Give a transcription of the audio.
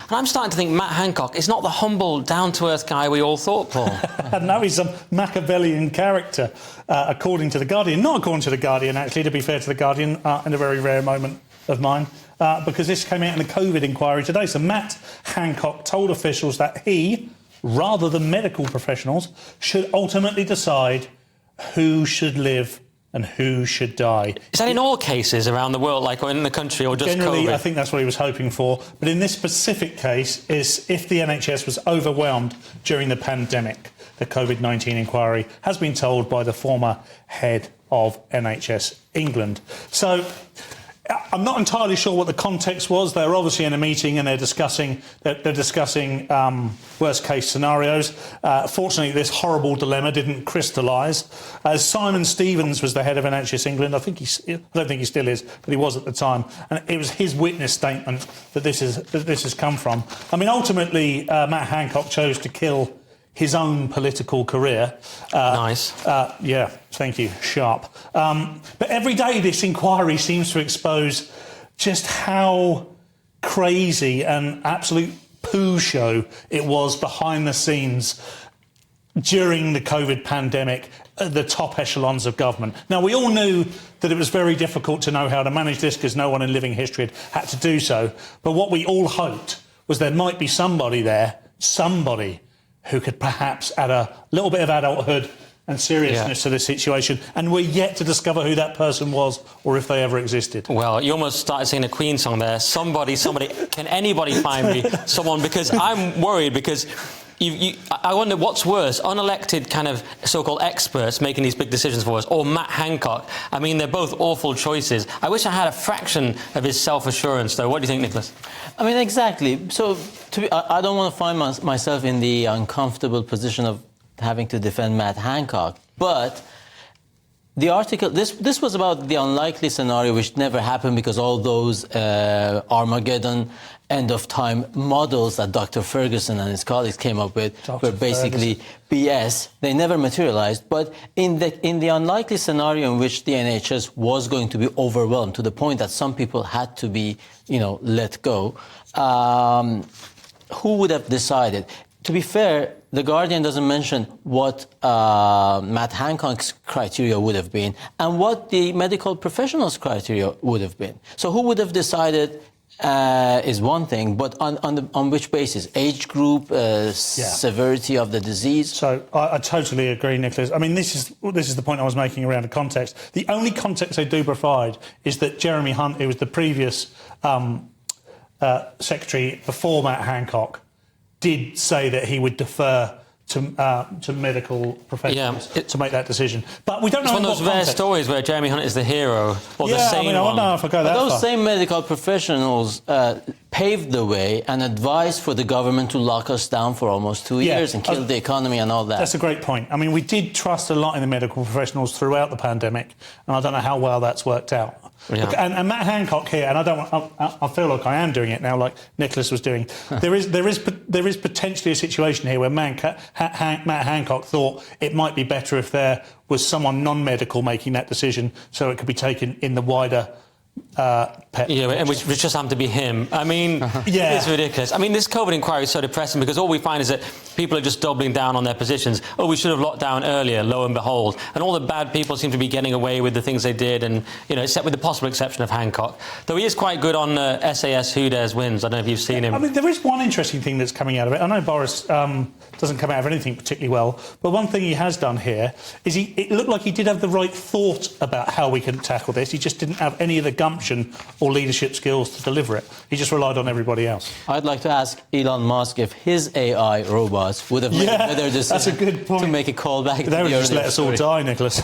And I'm starting to think Matt Hancock is not the humble, down-to-earth guy we all thought, Paul. No, he's a Machiavellian character, according to The Guardian. Not according to The Guardian, actually, to be fair to The Guardian, in a very rare moment of mine, because this came out in the COVID inquiry today. So Matt Hancock told officials that he, rather than medical professionals, should ultimately decide who should live and who should die. Is that in all cases around the world, like, or in the country, or just Generally, COVID? I think that's what he was hoping for. But in this specific case, is if the NHS was overwhelmed during the pandemic, the COVID-19 inquiry has been told by the former head of NHS England. So I'm not entirely sure what the context was. They're obviously in a meeting and they're discussing worst case scenarios. Fortunately, this horrible dilemma didn't crystallise. Simon Stevens was the head of NHS England. I don't think he still is, but he was at the time. And it was his witness statement that this has come from. I mean, ultimately, Matt Hancock chose to kill his own political career. Nice. Yeah, thank you, sharp. But every day this inquiry seems to expose just how crazy and absolute poo show it was behind the scenes during the COVID pandemic at the top echelons of government. Now, we all knew that it was very difficult to know how to manage this because no one in living history had to do so. But what we all hoped was there might be somebody there, somebody who could perhaps add a little bit of adulthood and seriousness to the situation, and we're yet to discover who that person was or if they ever existed. Well, you almost started singing a Queen song there. Somebody, can anybody find me someone? Because I'm worried, because I wonder what's worse, unelected kind of so-called experts making these big decisions for us, or Matt Hancock. I mean, they're both awful choices. I wish I had a fraction of his self-assurance, though. What do you think, Nicholas? I mean, exactly. So I don't want to find myself in the uncomfortable position of having to defend Matt Hancock, but the article, this was about the unlikely scenario which never happened because all those Armageddon end-of-time models that Dr. Ferguson and his colleagues came up with were basically BS. They never materialized. But in the unlikely scenario in which the NHS was going to be overwhelmed to the point that some people had to be, let go, who would have decided? To be fair, The Guardian doesn't mention what Matt Hancock's criteria would have been and what the medical professionals' criteria would have been. So who would have decided is one thing, but on which basis? Age group, severity of the disease? So I totally agree, Nicholas. I mean, this is the point I was making around the context. The only context they do provide is that Jeremy Hunt, who was the previous secretary before Matt Hancock, did say that he would defer to medical professionals to make that decision. But we don't know. It's one of those rare stories where Jeremy Hunt is the hero, or the same one. I don't know if I go that far. Those same medical professionals paved the way and advised for the government to lock us down for almost 2 years and kill the economy and all that. That's a great point. I mean, we did trust a lot in the medical professionals throughout the pandemic, and I don't know how well that's worked out. Yeah. And Matt Hancock here, and I feel like I am doing it now, like Nicholas was doing. there is potentially a situation here where Matt Hancock thought it might be better if there was someone non-medical making that decision, so it could be taken in the wider and which just happened to be him. I mean, it's ridiculous. I mean, this COVID inquiry is so depressing because all we find is that people are just doubling down on their positions. Oh, we should have locked down earlier, lo and behold. And all the bad people seem to be getting away with the things they did, and, except with the possible exception of Hancock. Though he is quite good on SAS Who Dares Wins. I don't know if you've seen him. I mean, there is one interesting thing that's coming out of it. I know Boris doesn't come out of anything particularly well, but one thing he has done here is it looked like he did have the right thought about how we can tackle this. He just didn't have any of the gumption or leadership skills to deliver it. He just relied on everybody else. I'd like to ask Elon Musk if his AI robots would have made a better decision that's a good point. to make a call back. They would just let us all die, Nicholas.